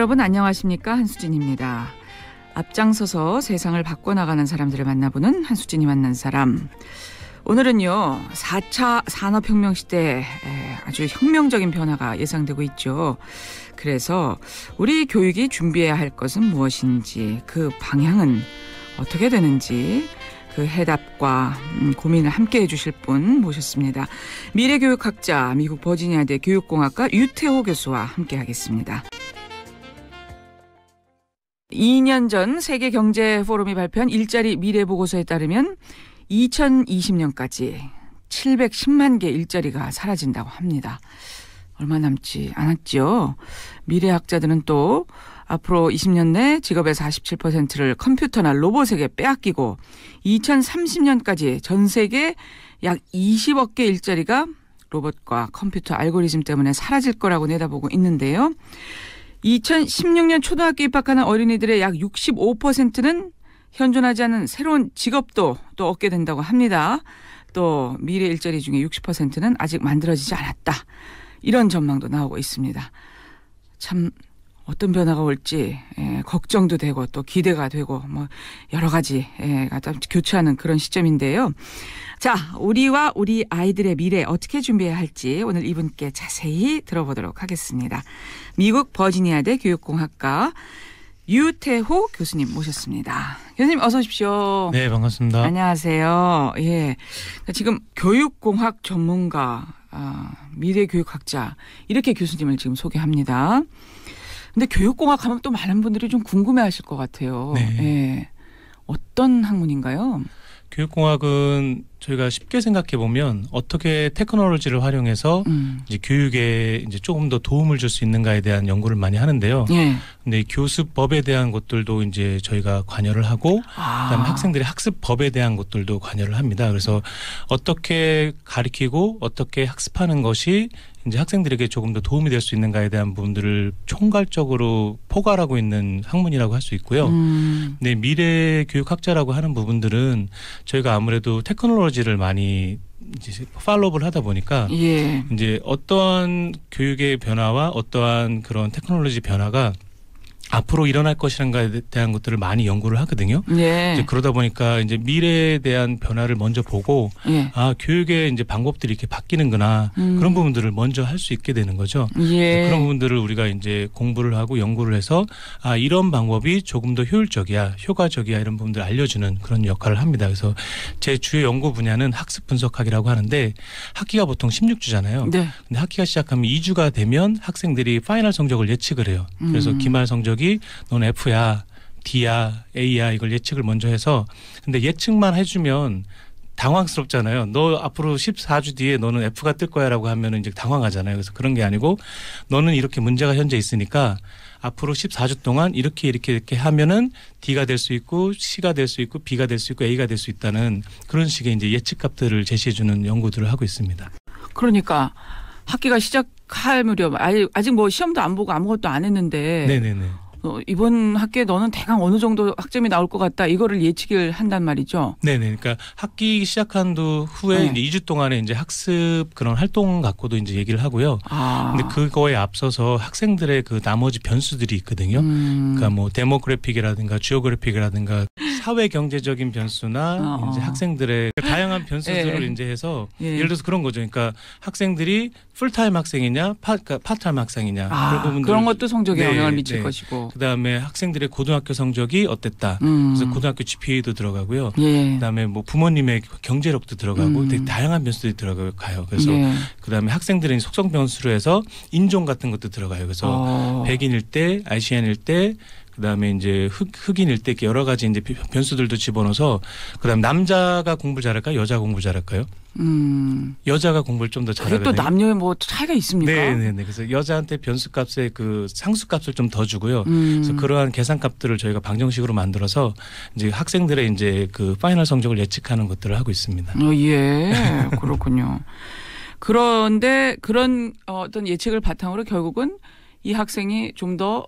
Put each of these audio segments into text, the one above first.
여러분 안녕하십니까? 한수진입니다. 앞장서서 세상을 바꿔나가는 사람들을 만나보는 한수진이 만난 사람. 오늘은요 4차 산업혁명 시대에 아주 혁명적인 변화가 예상되고 있죠. 그래서 우리 교육이 준비해야 할 것은 무엇인지, 그 방향은 어떻게 되는지 그 해답과 고민을 함께 해주실 분 모셨습니다. 미래교육학자, 미국 버지니아대 교육공학과 유태호 교수와 함께하겠습니다. 2년 전 세계경제포럼이 발표한 일자리 미래보고서에 따르면 2020년까지 710만 개 일자리가 사라진다고 합니다. 얼마 남지 않았죠. 미래학자들은 또 앞으로 20년 내 직업의 47%를 컴퓨터나 로봇에게 빼앗기고 2030년까지 전 세계 약 20억 개 일자리가 로봇과 컴퓨터 알고리즘 때문에 사라질 거라고 내다보고 있는데요. 2016년 초등학교 입학하는 어린이들의 약 65%는 현존하지 않은 새로운 직업도 또 얻게 된다고 합니다. 또 미래 일자리 중에 60%는 아직 만들어지지 않았다. 이런 전망도 나오고 있습니다. 참 어떤 변화가 올지 걱정도 되고 또 기대가 되고 뭐 여러 가지가 교차하는 그런 시점인데요. 자, 우리와 우리 아이들의 미래 어떻게 준비해야 할지 오늘 이분께 자세히 들어보도록 하겠습니다. 미국 버지니아대 교육공학과 유태호 교수님 모셨습니다. 교수님 어서 오십시오. 네, 반갑습니다. 안녕하세요. 예, 지금 교육공학 전문가, 미래교육학자 이렇게 교수님을 지금 소개합니다. 근데 교육공학 하면 또 많은 분들이 좀 궁금해하실 것 같아요. 네. 예. 어떤 학문인가요? 교육공학은 저희가 쉽게 생각해 보면 어떻게 테크놀로지를 활용해서 이제 교육에 이제 조금 더 도움을 줄 수 있는가에 대한 연구를 많이 하는데요. 예. 근데 이 교습법에 대한 것들도 이제 저희가 관여를 하고, 그다음에 학생들의 학습법에 대한 것들도 관여를 합니다. 그래서 어떻게 가르치고 어떻게 학습하는 것이 이제 학생들에게 조금 더 도움이 될 수 있는가에 대한 부분들을 총괄적으로 포괄하고 있는 학문이라고 할 수 있고요. 근데 미래 교육학자라고 하는 부분들은 저희가 아무래도 테크놀로지를 많이 이제 팔로우를 하다 보니까 예. 이제 어떠한 교육의 변화와 어떠한 그런 테크놀로지 변화가 앞으로 일어날 것이란가에 대한 것들을 많이 연구를 하거든요. 예. 이제 그러다 보니까 이제 미래에 대한 변화를 먼저 보고, 예. 교육의 이제 방법들이 이렇게 바뀌는구나, 그런 부분들을 먼저 할 수 있게 되는 거죠. 예. 그런 부분들을 우리가 이제 공부를 하고 연구를 해서 이런 방법이 조금 더 효율적이야, 효과적이야, 이런 부분들을 알려주는 그런 역할을 합니다. 그래서 제 주요 연구 분야는 학습 분석학이라고 하는데, 학기가 보통 16주잖아요. 네. 근데 학기가 시작하면 2주가 되면 학생들이 파이널 성적을 예측을 해요. 그래서 기말 성적이 넌 F야, D야, A야, 이걸 예측을 먼저 해서, 근데 예측만 해주면 당황스럽잖아요. 너 앞으로 14주 뒤에 너는 F가 뜰 거야라고 하면 이제 당황하잖아요. 그래서 그런 게 아니고, 너는 이렇게 문제가 현재 있으니까 앞으로 14주 동안 이렇게 하면은 D가 될 수 있고 C가 될 수 있고 B가 될 수 있고 A가 될 수 있다는 그런 식의 이제 예측값들을 제시해주는 연구들을 하고 있습니다. 그러니까 학기가 시작할 무렵 아직 뭐 시험도 안 보고 아무것도 안 했는데. 네네네. 이번 학기에 너는 대강 어느 정도 학점이 나올 것 같다, 이거를 예측을 한단 말이죠. 네네. 그러니까 학기 시작한 후에 네. 이제 2주 동안에 이제 학습 그런 활동 갖고도 이제 얘기를 하고요. 근데 그거에 앞서서 학생들의 그 나머지 변수들이 있거든요. 그러니까 뭐 데모그래픽이라든가 지오그래픽이라든가 사회 경제적인 변수나 이제 학생들의 다양한 변수들을 이제 해서 예를 들어서 그런 거죠. 그러니까 학생들이 풀타임 학생이냐, 파트타임 학생이냐, 그런 부분들, 그런 것도 성적에 영향을 미칠 네. 것이고. 그다음에 학생들의 고등학교 성적이 어땠다. 그래서 고등학교 GPA도 들어가고요. 예. 그다음에 뭐 부모님의 경제력도 들어가고 되게 다양한 변수들이 들어가요. 그래서 예. 그다음에 학생들은 속성 변수로 해서 인종 같은 것도 들어가요. 그래서 백인일 때, 아시안일 때, 그다음에 이제 흑인일 때 이렇게 여러 가지 이제 변수들도 집어넣어서, 그다음 남자가 공부 잘할까요? 여자가 공부 잘할까요? 여자가 공부를 좀 더 잘하거든요. 그게 또 남녀의 뭐 차이가 있습니까? 네네네. 그래서 여자한테 변수값의 그 상수값을 좀 더 주고요. 그래서 그러한 계산값들을 저희가 방정식으로 만들어서 이제 학생들의 이제 그 파이널 성적을 예측하는 것들을 하고 있습니다. 예, 그렇군요. 그런데 그런 어떤 예측을 바탕으로 결국은 이 학생이 좀 더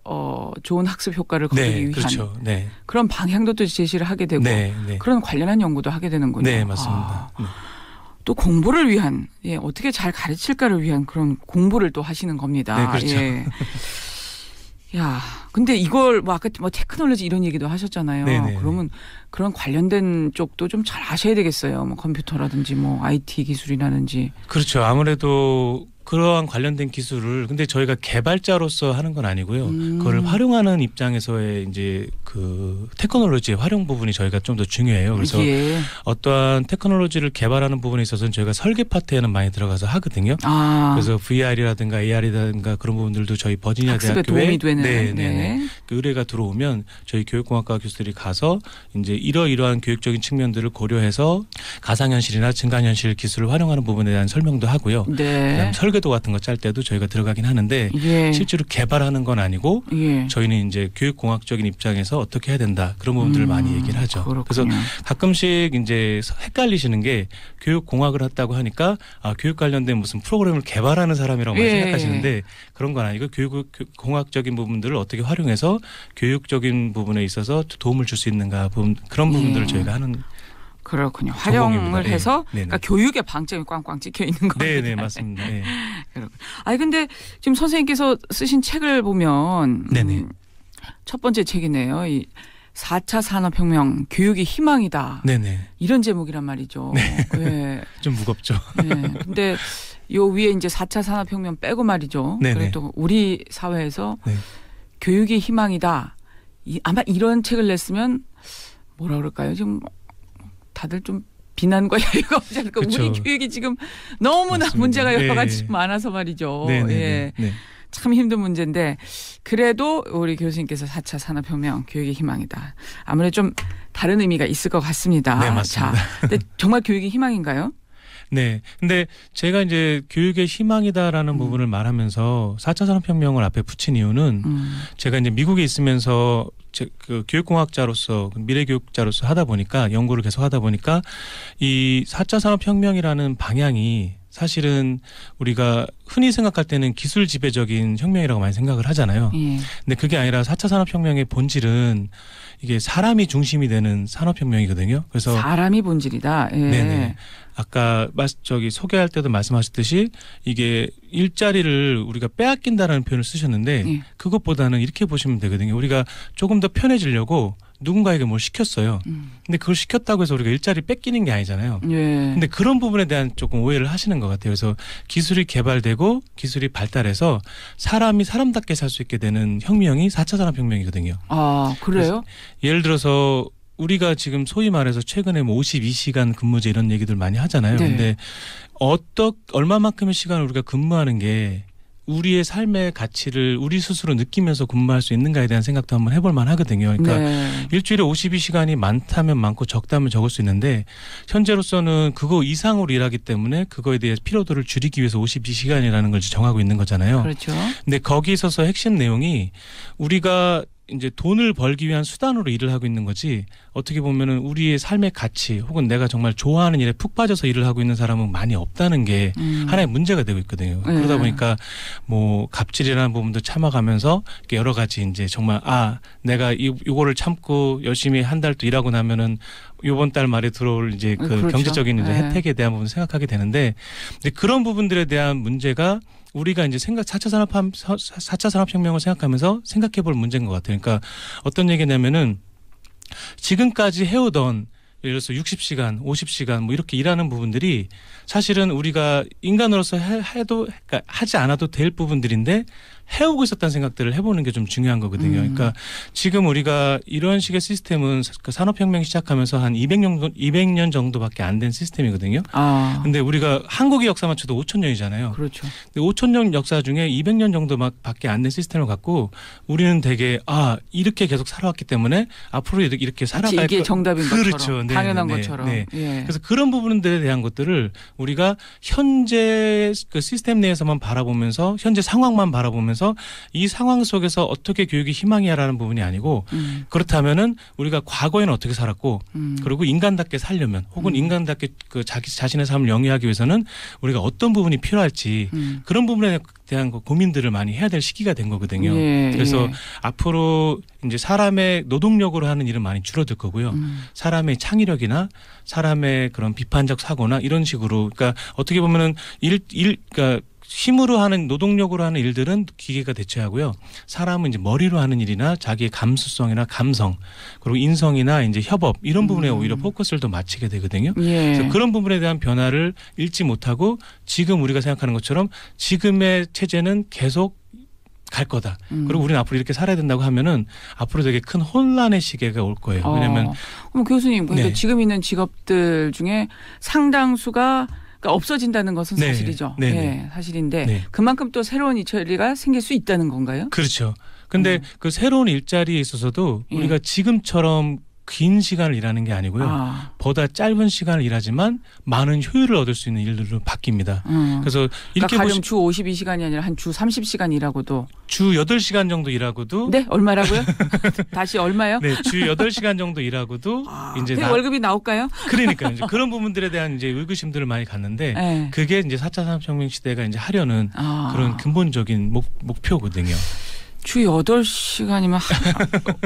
좋은 학습 효과를 거두기 위한 그렇죠. 네. 그런 방향도 또 제시를 하게 되고 그런 관련한 연구도 하게 되는군요. 네, 맞습니다. 또 공부를 위한, 어떻게 잘 가르칠까를 위한 그런 공부를 또 하시는 겁니다. 네, 그렇죠. 야, 근데 이걸 뭐 아까 뭐 테크놀로지 이런 얘기도 하셨잖아요. 네네. 그러면 그런 관련된 쪽도 좀 잘 아셔야 되겠어요. 뭐 컴퓨터라든지 뭐 IT 기술이라든지. 그렇죠. 아무래도 그러한 관련된 기술을 근데 저희가 개발자로서 하는 건 아니고요. 그걸 활용하는 입장에서의 이제 그 테크놀로지의 활용 부분이 저희가 좀 더 중요해요. 그래서 예. 어떠한 테크놀로지를 개발하는 부분에 있어서는 저희가 설계 파트에는 많이 들어가서 하거든요. 그래서 VR이라든가 AR이라든가 그런 부분들도 저희 버지니아 학습에 대학교에 도움이 되는. 네. 그 의뢰가 들어오면 저희 교육공학과 교수들이 가서 이제 이러이러한 교육적인 측면들을 고려해서 가상현실이나 증강현실 기술을 활용하는 부분에 대한 설명도 하고요. 네. 그다음 설계도 같은 거 짤 때도 저희가 들어가긴 하는데 예. 실제로 개발하는 건 아니고 예. 저희는 이제 교육공학적인 입장에서 어떻게 해야 된다 그런 부분들을 많이 얘기를 하죠. 그렇군요. 그래서 가끔씩 이제 헷갈리시는 게 교육공학을 했다고 하니까 교육 관련된 무슨 프로그램을 개발하는 사람이라고 많이 예. 생각하시는데 그런 건 아니고 교육공학적인 부분들을 어떻게 활용해서 교육적인 부분에 있어서 도움을 줄 수 있는가 그런 부분들을 저희가 하는. 그렇군요. 활용을 해서 네. 그러니까 교육의 방점이 꽝꽝 찍혀 있는 겁니다. 네, 맞습니다. 네. 아니 근데 지금 선생님께서 쓰신 책을 보면 첫 번째 책이네요. 이 4차 산업혁명 교육이 희망이다. 네네. 이런 제목이란 말이죠. 네. 네. 좀 무겁죠. 네. 근데 요 위에 이제 4차 산업혁명 빼고 말이죠. 네네. 그래도 우리 사회에서 네. 교육이 희망이다. 아마 이런 책을 냈으면 뭐라 그럴까요? 지금 다들 좀 비난과 야유가 오지 않을까. 우리 교육이 지금 너무나 맞습니다. 문제가 여러 가지 많아서 말이죠. 예. 참 힘든 문제인데 그래도 우리 교수님께서 4차 산업혁명 교육의 희망이다. 아무래도 좀 다른 의미가 있을 것 같습니다. 네, 맞습니다. 자, 근데 정말 교육이 희망인가요? 네. 근데 제가 이제 교육의 희망이다라는 부분을 말하면서 4차 산업혁명을 앞에 붙인 이유는 제가 이제 미국에 있으면서 그 교육공학자로서 미래교육자로서 하다 보니까 연구를 계속 하다 보니까 이 4차 산업혁명이라는 방향이 사실은 우리가 흔히 생각할 때는 기술 지배적인 혁명이라고 많이 생각을 하잖아요. 근데 그게 아니라 4차 산업혁명의 본질은 이게 사람이 중심이 되는 산업혁명이거든요. 그래서 사람이 본질이다. 예. 네네. 아까 소개할 때도 말씀하셨듯이 이게 일자리를 우리가 빼앗긴다라는 표현을 쓰셨는데 그것보다는 이렇게 보시면 되거든요. 우리가 조금 더 편해지려고 누군가에게 뭘 시켰어요. 근데 그걸 시켰다고 해서 우리가 일자리 뺏기는 게 아니잖아요. 근데 그런 부분에 대한 조금 오해를 하시는 것 같아요. 그래서 기술이 개발되고 기술이 발달해서 사람이 사람답게 살 수 있게 되는 혁명이 4차 산업혁명이거든요. 아, 그래요? 예를 들어서 우리가 지금 소위 말해서 최근에 뭐 52시간 근무제 이런 얘기들 많이 하잖아요. 근데 얼마만큼의 시간을 우리가 근무하는 게 우리의 삶의 가치를 우리 스스로 느끼면서 근무할 수 있는가에 대한 생각도 한번 해볼 만하거든요. 그러니까 일주일에 52시간이 많다면 많고 적다면 적을 수 있는데 현재로서는 그거 이상으로 일하기 때문에 그거에 대해 피로도를 줄이기 위해서 52시간이라는 걸 정하고 있는 거잖아요. 그렇죠. 근데 거기 있어서 핵심 내용이 우리가 이제 돈을 벌기 위한 수단으로 일을 하고 있는 거지 어떻게 보면은 우리의 삶의 가치 혹은 내가 정말 좋아하는 일에 푹 빠져서 일을 하고 있는 사람은 많이 없다는 게 하나의 문제가 되고 있거든요. 그러다 보니까 뭐 갑질이라는 부분도 참아가면서 여러 가지 이제 정말 내가 이거를 참고 열심히 한 달 또 일하고 나면은 이번 달 말에 들어올 이제 그 그렇죠. 경제적인 이제 혜택에 대한 부분 생각하게 되는데 근데 그런 부분들에 대한 문제가 우리가 이제 4차 산업혁명을 생각하면서 생각해 볼 문제인 것 같아요. 그러니까 어떤 얘기냐면은 지금까지 해오던 예를 들어서 60시간, 50시간 뭐 이렇게 일하는 부분들이 사실은 우리가 인간으로서 그러니까 하지 않아도 될 부분들인데 해오고 있었다는 생각들을 해보는 게 좀 중요한 거거든요. 그러니까 지금 우리가 이런 식의 시스템은 산업혁명이 시작하면서 한 200년 정도밖에 안 된 시스템이거든요. 근데 우리가 한국의 역사만 쳐도 5,000년이잖아요. 그렇죠. 근데 5,000년 역사 중에 200년 정도밖에 안 된 시스템을 갖고 우리는 되게 이렇게 계속 살아왔기 때문에 앞으로 이렇게 살아갈 이게 정답인 것처럼. 그렇죠. 당연한 것처럼. 예. 그래서 그런 부분들에 대한 것들을 우리가 현재 그 시스템 내에서만 바라보면서 현재 상황만 바라보면서 이 상황 속에서 어떻게 교육이 희망이야라는 부분이 아니고 그렇다면은 우리가 과거에는 어떻게 살았고 그리고 인간답게 살려면 혹은 인간답게 그 자신의 삶을 영위하기 위해서는 우리가 어떤 부분이 필요할지 그런 부분에 대한 고민들을 많이 해야 될 시기가 된 거거든요. 그래서 앞으로 이제 사람의 노동력으로 하는 일은 많이 줄어들 거고요. 사람의 창의력이나 사람의 그런 비판적 사고나 이런 식으로 그러니까 어떻게 보면은 그러니까 힘으로 하는 노동력으로 하는 일들은 기계가 대체하고요. 사람은 이제 머리로 하는 일이나 자기의 감수성이나 감성 그리고 인성이나 이제 협업 이런 부분에 오히려 포커스를 더 맞추게 되거든요. 예. 그래서 그런 부분에 대한 변화를 읽지 못하고 지금 우리가 생각하는 것처럼 지금의 체제는 계속 갈 거다. 그리고 우리는 앞으로 이렇게 살아야 된다고 하면은 앞으로 되게 큰 혼란의 시기가 올 거예요. 왜냐하면 그럼 교수님, 근데 네. 지금 있는 직업들 중에 상당수가 그러니까 없어진다는 것은 네. 사실이죠. 네. 네, 사실인데 네. 그만큼 또 새로운 일자리가 생길 수 있다는 건가요? 그렇죠. 근데 그 새로운 일자리에 있어서도 예. 우리가 지금처럼 긴 시간을 일하는 게 아니고요. 보다 짧은 시간을 일하지만 많은 효율을 얻을 수 있는 일들로 바뀝니다. 그래서 이렇게 그러니까 가령 주 52시간이 아니라 한 주 30시간 일하고도 주 8시간 정도 일하고도 네, 얼마라고요? 다시 얼마요? 네, 주 8시간 정도 일하고도 이제 월급이 나올까요? 그러니까 이제 그런 부분들에 대한 이제 의구심들을 많이 갖는데 네. 그게 이제 4차 산업혁명 시대가 이제 하려는 그런 근본적인 목표거든요. 주 8시간이면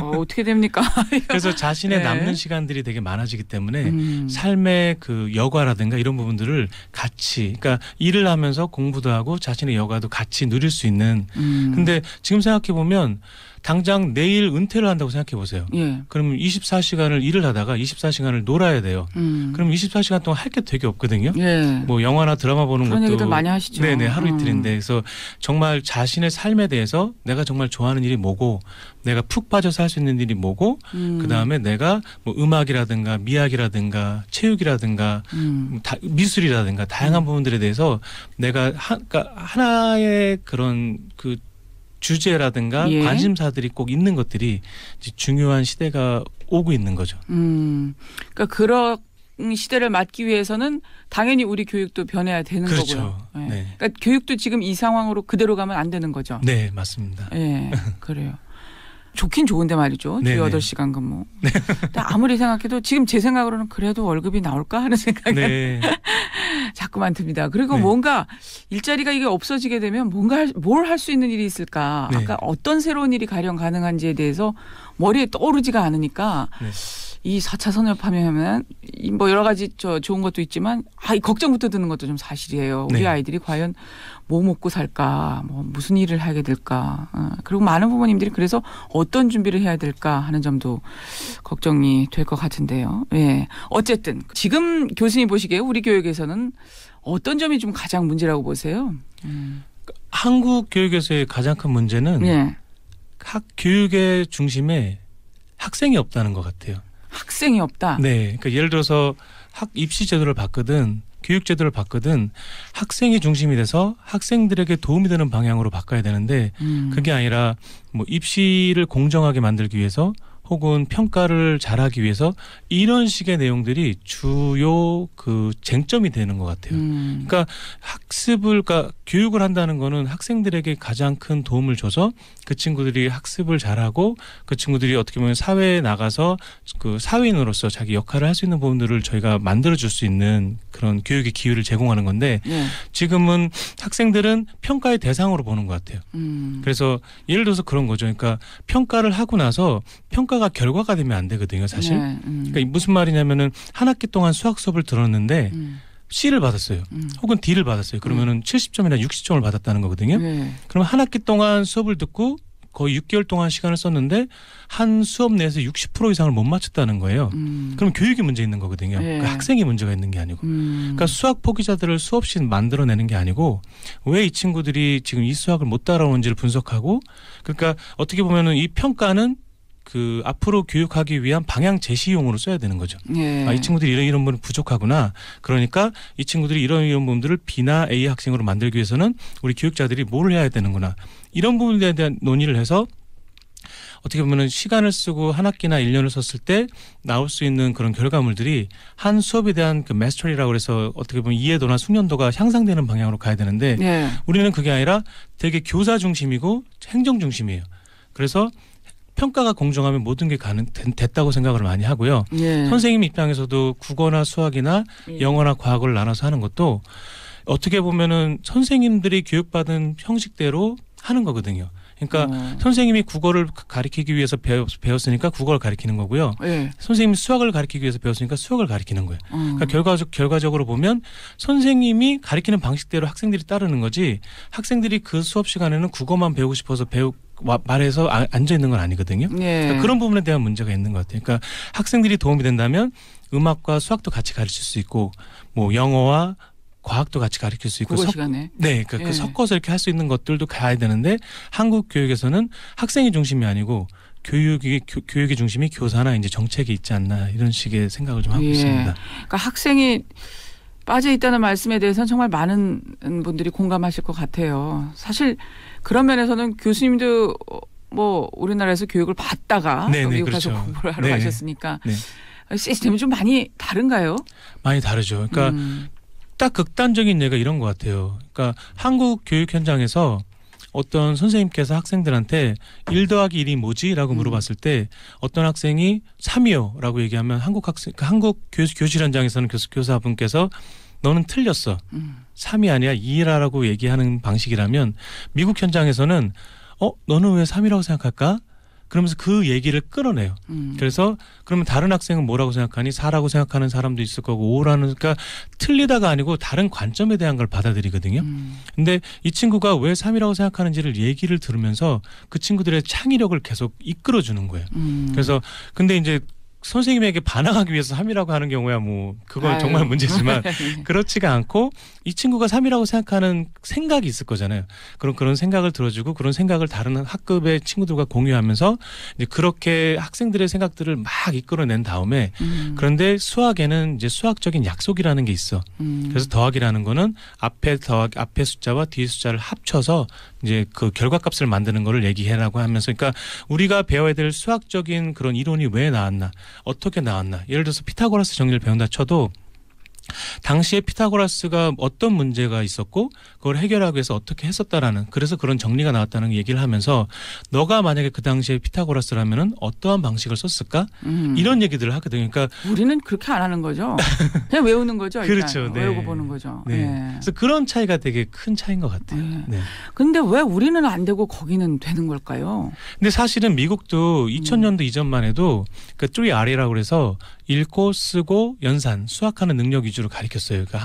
어떻게 됩니까? 그래서 자신의 네. 남는 시간들이 되게 많아지기 때문에 삶의 그 여가라든가 이런 부분들을 같이 그러니까 일을 하면서 공부도 하고 자신의 여가도 같이 누릴 수 있는 근데 지금 생각해 보면 당장 내일 은퇴를 한다고 생각해 보세요. 예. 그러면 24시간을 일을 하다가 24시간을 놀아야 돼요. 그럼 24시간 동안 할 게 되게 없거든요. 예. 뭐 영화나 드라마 보는 그런 것도 얘기들 많이 하시죠. 네네 하루 이틀인데 그래서 정말 자신의 삶에 대해서 내가 정말 좋아하는 일이 뭐고 내가 푹 빠져서 할 수 있는 일이 뭐고 그 다음에 내가 뭐 음악이라든가 미학이라든가 체육이라든가 미술이라든가 다양한 부분들에 대해서 내가 그러니까 하나의 그런 그 주제라든가 예. 관심사들이 꼭 있는 것들이 이제 중요한 시대가 오고 있는 거죠. 그러니까 그런 시대를 맞기 위해서는 당연히 우리 교육도 변해야 되는 그렇죠. 거고요. 네. 네. 그러니까 교육도 지금 이 상황으로 그대로 가면 안 되는 거죠. 네, 맞습니다. 네, 그래요. 좋긴 좋은데 말이죠. 주 네네. 8시간 근무. 근데 아무리 생각해도 지금 제 생각으로는 그래도 월급이 나올까 하는 생각이 네. 자꾸만 듭니다. 그리고 네. 뭔가 일자리가 이게 없어지게 되면 뭔가 뭘 할 수 있는 일이 있을까. 네. 아까 어떤 새로운 일이 가령 가능한지에 대해서 머리에 떠오르지가 않으니까 네. 이 4차 산업하면 뭐 여러 가지 좋은 것도 있지만 이 걱정부터 드는 것도 좀 사실이에요. 우리 네. 아이들이 과연 뭐 먹고 살까, 뭐 무슨 일을 하게 될까. 그리고 많은 부모님들이 그래서 어떤 준비를 해야 될까 하는 점도 걱정이 될 것 같은데요. 예. 어쨌든 지금 교수님 보시기에 우리 교육에서는 어떤 점이 좀 가장 문제라고 보세요? 한국 교육에서의 가장 큰 문제는 예. 교육의 중심에 학생이 없다는 것 같아요. 학생이 없다. 네, 그러니까 예를 들어서 입시 제도를 바꾸든 교육 제도를 바꾸든 학생이 중심이 돼서 학생들에게 도움이 되는 방향으로 바꿔야 되는데 그게 아니라 뭐 입시를 공정하게 만들기 위해서 혹은 평가를 잘하기 위해서 이런 식의 내용들이 주요 그 쟁점이 되는 것 같아요. 그러니까 그러니까 교육을 한다는 거는 학생들에게 가장 큰 도움을 줘서 그 친구들이 학습을 잘하고 그 친구들이 어떻게 보면 사회에 나가서 그 사회인으로서 자기 역할을 할 수 있는 부분들을 저희가 만들어줄 수 있는 그런 교육의 기회를 제공하는 건데 지금은 학생들은 평가의 대상으로 보는 것 같아요. 그래서 예를 들어서 그런 거죠. 그러니까 평가를 하고 나서 평가가 결과가 되면 안 되거든요, 사실. 그러니까 무슨 말이냐면은 한 학기 동안 수학 수업을 들었는데 C를 받았어요. 혹은 D를 받았어요. 그러면은 70점이나 60점을 받았다는 거거든요. 그럼 한 학기 동안 수업을 듣고 거의 6개월 동안 시간을 썼는데 한 수업 내에서 60% 이상을 못 맞췄다는 거예요. 그럼 교육이 문제 있는 거거든요. 그러니까 학생이 문제가 있는 게 아니고. 그러니까 수학 포기자들을 수없이 만들어내는 게 아니고 왜 이 친구들이 지금 이 수학을 못 따라오는지를 분석하고 그러니까 어떻게 보면은 이 평가는 그 앞으로 교육하기 위한 방향 제시용으로 써야 되는 거죠. 이 친구들이 이런 부분이 부족하구나. 그러니까 이 친구들이 이런 부분들을 B나 A 학생으로 만들기 위해서는 우리 교육자들이 뭘 해야 되는구나. 이런 부분에 대한 논의를 해서 어떻게 보면은 시간을 쓰고 한 학기나 1년을 썼을 때 나올 수 있는 그런 결과물들이 한 수업에 대한 그 마스터리라고 해서 어떻게 보면 이해도나 숙련도가 향상되는 방향으로 가야 되는데 우리는 그게 아니라 되게 교사 중심이고 행정 중심이에요. 그래서 평가가 공정하면 모든 게 됐다고 생각을 많이 하고요. 선생님 입장에서도 국어나 수학이나 영어나 과학을 나눠서 하는 것도 어떻게 보면은 선생님들이 교육받은 형식대로 하는 거거든요. 그러니까 선생님이 국어를 가르치기 위해서 배웠으니까 국어를 가르치는 거고요. 네. 선생님이 수학을 가르치기 위해서 배웠으니까 수학을 가르치는 거예요. 그러니까 결과적으로 보면 선생님이 가르치는 방식대로 학생들이 따르는 거지 학생들이 그 수업 시간에는 국어만 배우고 싶어서 말해서 앉아 있는 건 아니거든요. 네. 그러니까 그런 부분에 대한 문제가 있는 것 같아요. 그러니까 학생들이 도움이 된다면 음악과 수학도 같이 가르칠 수 있고 뭐 영어와 과학도 같이 가르칠 수 있고 국어 시간에 네, 그러니까 섞어서 이렇게 할 수 있는 것들도 가야 되는데 한국 교육에서는 학생이 중심이 아니고 교육의 중심이 교사나 이제 정책이 있지 않나 이런 식의 생각을 좀 하고 있습니다. 그러니까 학생이 빠져 있다는 말씀에 대해서는 정말 많은 분들이 공감하실 것 같아요. 사실 그런 면에서는 교수님도 뭐 우리나라에서 교육을 받다가 미국 가서 그렇죠. 공부를 하러 가셨으니까 네. 시스템이 좀 많이 다른가요? 많이 다르죠. 그러니까 딱 극단적인 예가 이런 것 같아요. 그러니까 한국 교육 현장에서 어떤 선생님께서 학생들한테 1 더하기 1이 뭐지? 라고 물어봤을 때 어떤 학생이 3이요 라고 얘기하면 한국 교실 현장에서는 교사분께서 너는 틀렸어. 3이 아니야 2라고 얘기하는 방식이라면 미국 현장에서는 너는 왜 3이라고 생각할까? 그러면서 그 얘기를 끌어내요. 그래서 그러면 다른 학생은 뭐라고 생각하니? 4라고 생각하는 사람도 있을 거고 5라는 그러니까 틀리다가 아니고 다른 관점에 대한 걸 받아들이거든요. 근데 이 친구가 왜 3이라고 생각하는지를 얘기를 들으면서 그 친구들의 창의력을 계속 이끌어주는 거예요. 그래서 근데 이제 선생님에게 반항하기 위해서 3이라고 하는 경우야 뭐 그건 정말 문제지만 그렇지가 않고 이 친구가 3이라고 생각하는 생각이 있을 거잖아요. 그런 생각을 들어주고 그런 생각을 다른 학급의 친구들과 공유하면서 이제 그렇게 학생들의 생각들을 막 이끌어낸 다음에 그런데 수학에는 이제 수학적인 약속이라는 게 있어. 그래서 더하기라는 거는 앞에 숫자와 뒤에 숫자를 합쳐서 이제 그 결과값을 만드는 거를 얘기해라고 하면서 그러니까 우리가 배워야 될 수학적인 그런 이론이 왜 나왔나 어떻게 나왔나 예를 들어서 피타고라스 정리를 배운다 쳐도 당시에 피타고라스가 어떤 문제가 있었고 그걸 해결하기 위해서 어떻게 했었다라는 그래서 그런 정리가 나왔다는 얘기를 하면서 너가 만약에 그 당시에 피타고라스라면은 어떠한 방식을 썼을까 이런 얘기들을 하거든요. 그러니까 우리는 그렇게 안 하는 거죠. 그냥 외우는 거죠. 일단. 그렇죠. 네. 외우고 보는 거죠. 네. 네. 그래서 그런 차이가 되게 큰 차이인 것 같아요. 네. 근데 왜 우리는 안 되고 거기는 되는 걸까요? 근데 사실은 미국도 2000년도 이전만 해도 그 3R이라고 그래서 읽고 쓰고 연산 수학하는 능력 위주로 가르쳤어요. 그러니까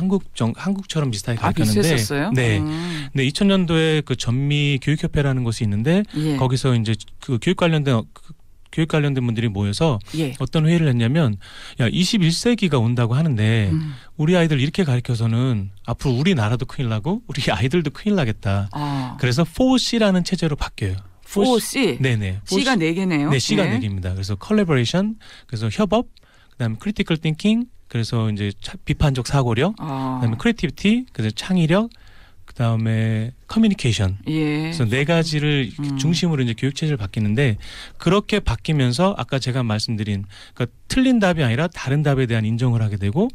한국처럼 비슷하게 가르쳤는데. 비슷했었어요? 네. 근데 2000년도에 그 전미 교육협회라는 곳이 있는데 거기서 이제 그 교육 관련된 분들이 모여서 어떤 회의를 했냐면 야 21세기가 온다고 하는데 우리 아이들 이렇게 가르쳐서는 앞으로 우리나라도 큰일 나고 우리 아이들도 큰일 나겠다. 그래서 4C라는 체제로 바뀌어요. 4C? 네네. C가 4개네요. 네, C가 4개입니다. 그래서 collaboration, 그래서 협업, 그다음에 critical thinking, 그래서 이제 비판적 사고력, 그다음에 creativity, 그래서 창의력, 그다음에 커뮤니케이션. 그래서 4가지를 중심으로 이제 교육 체제를 바뀌는데 그렇게 바뀌면서 아까 제가 말씀드린 그러니까 틀린 답이 아니라 다른 답에 대한 인정을 하게 되고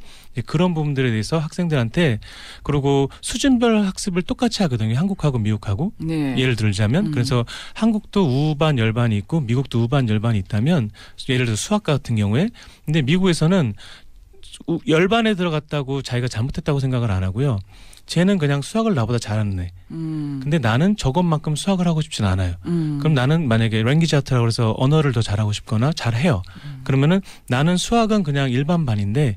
그런 부분들에 대해서 학생들한테 그리고 수준별 학습을 똑같이 하거든요. 한국하고 미국하고. 예를 들자면 그래서 한국도 우반 열반이 있고 미국도 우반 열반이 있다면 예를 들어 수학 같은 경우에 근데 미국에서는 열반에 들어갔다고 자기가 잘못했다고 생각을 안 하고요. 쟤는 그냥 수학을 나보다 잘하는 애. 근데 나는 저것만큼 수학을 하고 싶진 않아요. 그럼 나는 만약에 랭귀지 아트라고 해서 언어를 더 잘하고 싶거나 잘해요. 그러면은 나는 수학은 그냥 일반반인데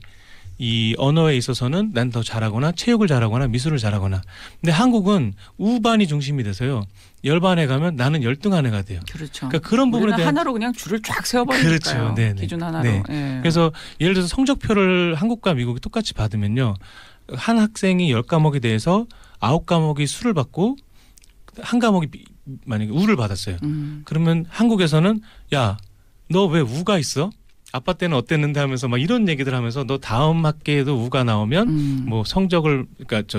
이 언어에 있어서는 난 더 잘하거나 체육을 잘하거나 미술을 잘하거나. 근데 한국은 우반이 중심이 돼서요. 열반에 가면 나는 열등한 애가 돼요. 그렇죠. 그러니까 그런 부분에 대한 하나로 그냥 줄을 쫙 세워버리니까요. 그렇죠. 네네. 기준 하나로. 네. 그래서 예를 들어서 성적표를 한국과 미국이 똑같이 받으면요. 한 학생이 10과목에 대해서 9과목이 수를 받고 한 과목이 만약에 우를 받았어요. 그러면 한국에서는 야, 너 왜 우가 있어? 아빠 때는 어땠는데 하면서 막 이런 얘기들 하면서 너 다음 학기에도 우가 나오면 뭐 성적을 그러니까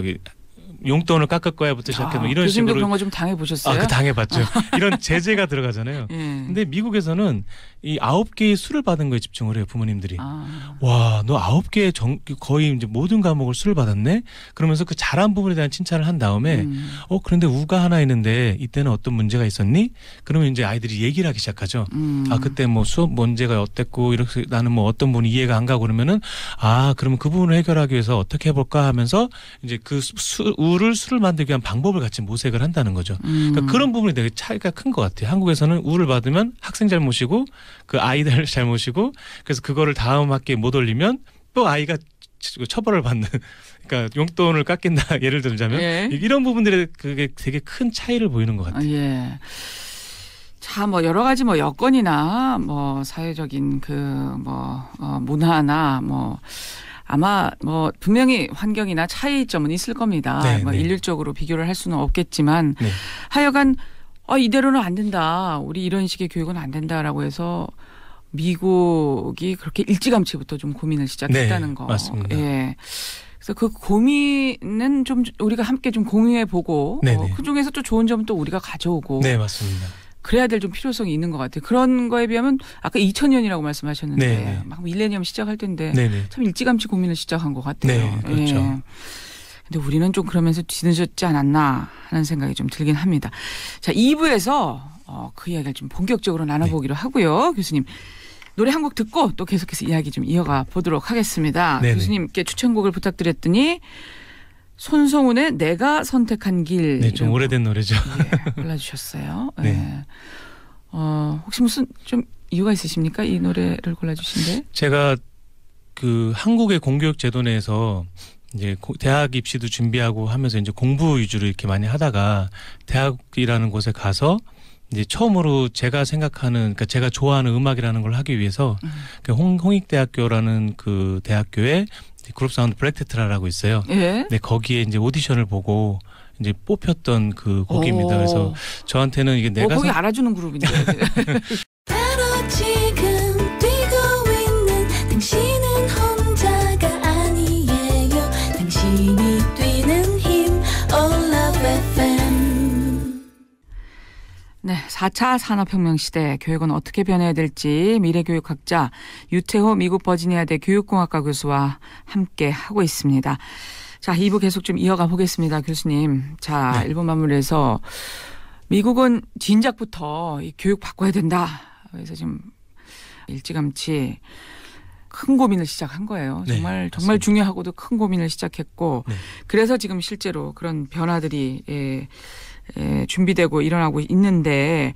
용돈을 깎을 거야부터 시작해서 이런 식으로 그런 거 좀 당해보셨어요? 당해봤죠. 이런 제재가 들어가잖아요. 근데 미국에서는 이 9개의 수를 받은 거에 집중을 해요, 부모님들이. 아. 와, 너 9개의 거의 이제 모든 과목을 수를 받았네? 그러면서 그 잘한 부분에 대한 칭찬을 한 다음에, 그런데 우가 하나 있는데 이때는 어떤 문제가 있었니? 그러면 이제 아이들이 얘기를 하기 시작하죠. 아, 그때 뭐 수업 문제가 어땠고, 이렇게 나는 뭐 어떤 부분이 이해가 안 가고 그러면은, 아, 그러면 그 부분을 해결하기 위해서 어떻게 해볼까 하면서 이제 그 수를 만들기 위한 방법을 같이 모색을 한다는 거죠. 그러니까 그런 부분이 되게 차이가 큰 것 같아요. 한국에서는 우를 받으면 학생 잘못이고 그 아이들 잘못이고 그래서 그거를 다음 학기에 못 올리면 또 아이가 처벌을 받는 그러니까 용돈을 깎인다 예를 들자면 예. 이런 부분들에 그게 되게 큰 차이를 보이는 것 같아요. 예. 자, 뭐 여러 가지 뭐 여건이나 뭐 사회적인 그 뭐 문화나 뭐 아마 뭐 분명히 환경이나 차이점은 있을 겁니다. 네, 뭐 네. 일률적으로 비교를 할 수는 없겠지만 네. 하여간 이대로는 안 된다. 우리 이런 식의 교육은 안 된다라고 해서 미국이 그렇게 일찌감치부터 좀 고민을 시작했다는 네, 거. 맞습니다. 예. 그래서 그 고민은 좀 우리가 함께 좀 공유해 보고 네네. 그 중에서 또 좋은 점은 또 우리가 가져오고 네, 맞습니다. 그래야 될 좀 필요성이 있는 것 같아요. 그런 거에 비하면 아까 2000년이라고 말씀하셨는데 네네. 막 밀레니엄 시작할 때인데 네네. 참 일찌감치 고민을 시작한 것 같아요. 네, 그렇죠. 예. 근데 우리는 좀 그러면서 뒤늦었지 않았나 하는 생각이 좀 들긴 합니다. 자, 2부에서 그 이야기를 좀 본격적으로 나눠보기로 하고요. 교수님. 노래 한 곡 듣고 또 계속해서 이야기 좀 이어가 보도록 하겠습니다. 네네. 교수님께 추천곡을 부탁드렸더니 손성훈의 내가 선택한 길. 네, 좀 이라고, 오래된 노래죠. 예, 골라주셨어요. 네. 예. 혹시 무슨 좀 이유가 있으십니까? 이 노래를 골라주신데? 제가 그 한국의 공교육 제도 내에서 이제 대학 입시도 준비하고 하면서 이제 공부 위주로 이렇게 많이 하다가 대학이라는 곳에 가서 이제 처음으로 제가 생각하는 그러니까 제가 좋아하는 음악이라는 걸 하기 위해서 그 홍익대학교라는 그 대학교에 그룹 사운드 블랙테트라라고 있어요. 예. 네, 거기에 이제 오디션을 보고 이제 뽑혔던 그 곡입니다. 그래서 저한테는 이게 내가 거기 알아주는 그룹인데. 바로 지금 뛰고 있는 당신은 혼자가 아니에요. 당신이 뛰는 힘 All Love FM. 네, 4차 산업혁명 시대 교육은 어떻게 변해야 될지 미래교육학자 유태호 미국 버지니아대 교육공학과 교수와 함께 하고 있습니다. 자, 2부 계속 좀 이어가 보겠습니다, 교수님. 자, 네. 1부 마무리해서 미국은 진작부터 이 교육 바꿔야 된다. 그래서 지금 일찌감치 큰 고민을 시작한 거예요. 네, 정말 맞습니다. 중요하고도 큰 고민을 시작했고 네. 그래서 지금 실제로 그런 변화들이 준비되고 일어나고 있는데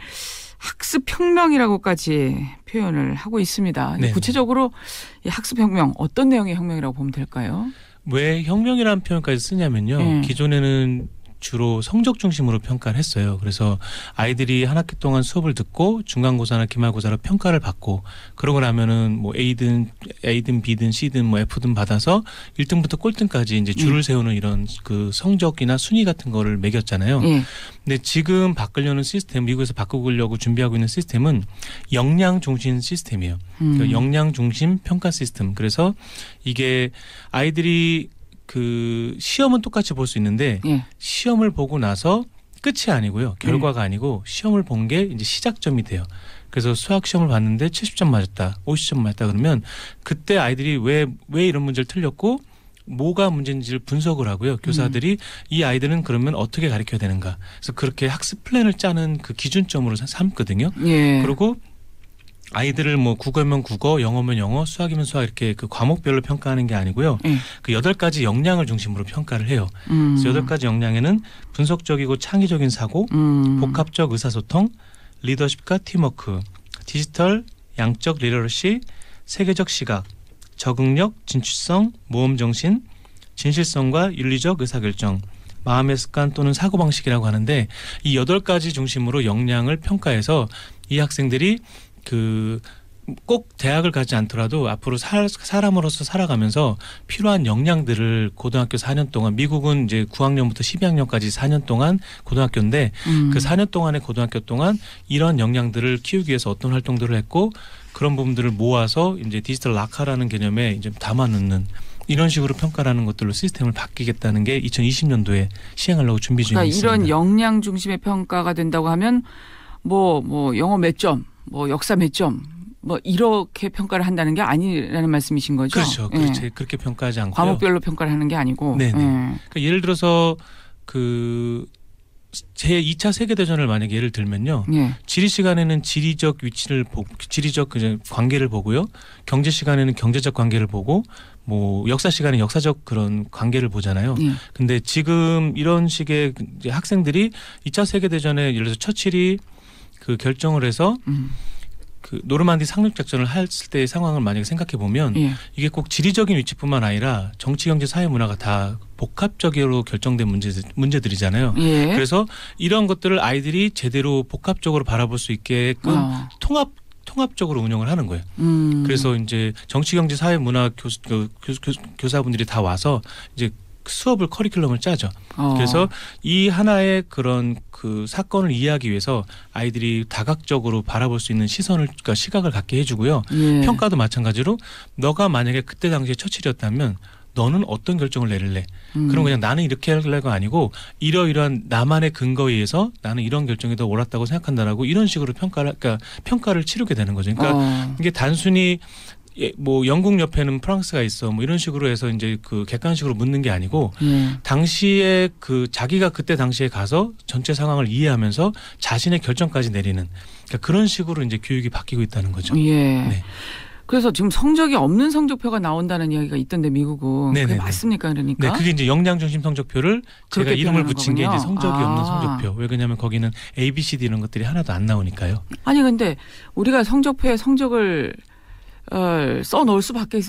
학습혁명이라고까지 표현을 하고 있습니다. 네. 구체적으로 이 학습혁명 어떤 내용의 혁명이라고 보면 될까요? 왜 혁명이라는 표현까지 쓰냐면요. 기존에는 주로 성적 중심으로 평가를 했어요. 그래서 아이들이 한 학기 동안 수업을 듣고 중간고사나 기말고사로 평가를 받고 그러고 나면은 뭐 A든 B든 C든 뭐 F든 받아서 1등부터 꼴등까지 이제 줄을 세우는 이런 그 성적이나 순위 같은 거를 매겼잖아요. 예. 근데 지금 바꾸려는 시스템, 미국에서 바꾸려고 준비하고 있는 시스템은 역량 중심 시스템이에요. 그러니까 역량 중심 평가 시스템. 그래서 이게 아이들이 그 시험은 똑같이 볼 수 있는데 예. 시험을 보고 나서 끝이 아니고요. 결과가 아니고 시험을 본 게 이제 시작점이 돼요. 그래서 수학 시험을 봤는데 70점 맞았다, 50점 맞았다 그러면 그때 아이들이 왜 이런 문제를 틀렸고 뭐가 문제인지를 분석을 하고요. 교사들이 이 아이들은 그러면 어떻게 가르쳐야 되는가. 그래서 그렇게 학습 플랜을 짜는 그 기준점으로 삼거든요. 예. 그리고 아이들을 뭐 국어면 국어, 영어면 영어, 수학이면 수학 이렇게 그 과목별로 평가하는 게 아니고요. 예. 그 8가지 역량을 중심으로 평가를 해요. 그래서 8가지 역량에는 분석적이고 창의적인 사고, 복합적 의사소통, 리더십과 팀워크, 디지털, 양적 리더러시, 세계적 시각, 적응력, 진취성, 모험정신, 진실성과 윤리적 의사결정, 마음의 습관 또는 사고방식이라고 하는데 이 8가지 중심으로 역량을 평가해서 이 학생들이 꼭 대학을 가지 않더라도 앞으로 사람으로서 살아가면서 필요한 역량들을 고등학교 4년 동안 미국은 이제 9학년부터 12학년까지 4년 동안 고등학교인데 그 4년 동안의 고등학교 동안 이런 역량들을 키우기 위해서 어떤 활동들을 했고 그런 부분들을 모아서 이제 디지털 락카라는 개념에 이제 담아놓는 이런 식으로 평가라는 것들로 시스템을 바뀌겠다는 게 2020년도에 시행하려고 준비 중에 그러니까 있습니다. 이런 역량 중심의 평가가 된다고 하면 뭐 영어 몇 점, 뭐 역사 몇 점, 뭐 이렇게 평가를 한다는 게 아니라는 말씀이신 거죠? 그렇죠. 그렇죠. 그렇게 평가하지 않고요. 과목별로 평가를 하는 게 아니고. 네네. 그러니까 예를 들어서 제 2차 세계대전을 만약에 예를 들면요. 지리 시간에는 지리적 위치를 보고 지리적 관계를 보고요. 경제 시간에는 경제적 관계를 보고 뭐 역사 시간에 역사적 그런 관계를 보잖아요. 근데 지금 이런 식의 이제 학생들이 2차 세계대전에 예를 들어서 처칠이 그 결정을 해서 그 노르만디 상륙 작전을 했을 때의 상황을 만약에 생각해 보면 이게 꼭 지리적인 위치뿐만 아니라 정치, 경제, 사회, 문화가 다 복합적으로 결정된 문제들이잖아요. 그래서 이런 것들을 아이들이 제대로 복합적으로 바라볼 수 있게끔 통합적으로 운영을 하는 거예요. 그래서 이제 정치, 경제, 사회, 문화 교사분들이 다 와서 이제 수업을 커리큘럼을 짜죠. 그래서 이 하나의 그런 그 사건을 이해하기 위해서 아이들이 다각적으로 바라볼 수 있는 시선을 그러니까 시각을 갖게 해주고요. 평가도 마찬가지로 너가 만약에 그때 당시에 처칠이었다면 너는 어떤 결정을 내릴래? 그럼 그냥 나는 이렇게 할래가 아니고 이러이러한 나만의 근거에 의해서 나는 이런 결정이 더 옳았다고 생각한다라고 이런 식으로 평가를 치르게 되는 거죠. 그러니까 이게 단순히 뭐 영국 옆에는 프랑스가 있어 뭐 이런 식으로 해서 이제 그 객관식으로 묻는 게 아니고 당시에 그 자기가 그때 당시에 가서 전체 상황을 이해하면서 자신의 결정까지 내리는 그러니까 그런 식으로 이제 교육이 바뀌고 있다는 거죠. 네. 그래서 지금 성적이 없는 성적표가 나온다는 이야기가 있던데 미국은 그게 맞습니까? 그러니까 네, 그게 이제 역량 중심 성적표를 제가 이름을 붙인 거군요. 게 이제 성적이 없는 성적표. 왜 그러냐면 거기는 A, B, C, D 이런 것들이 하나도 안 나오니까요. 아니 근데 우리가 성적표에 성적을 써 넣을 수밖에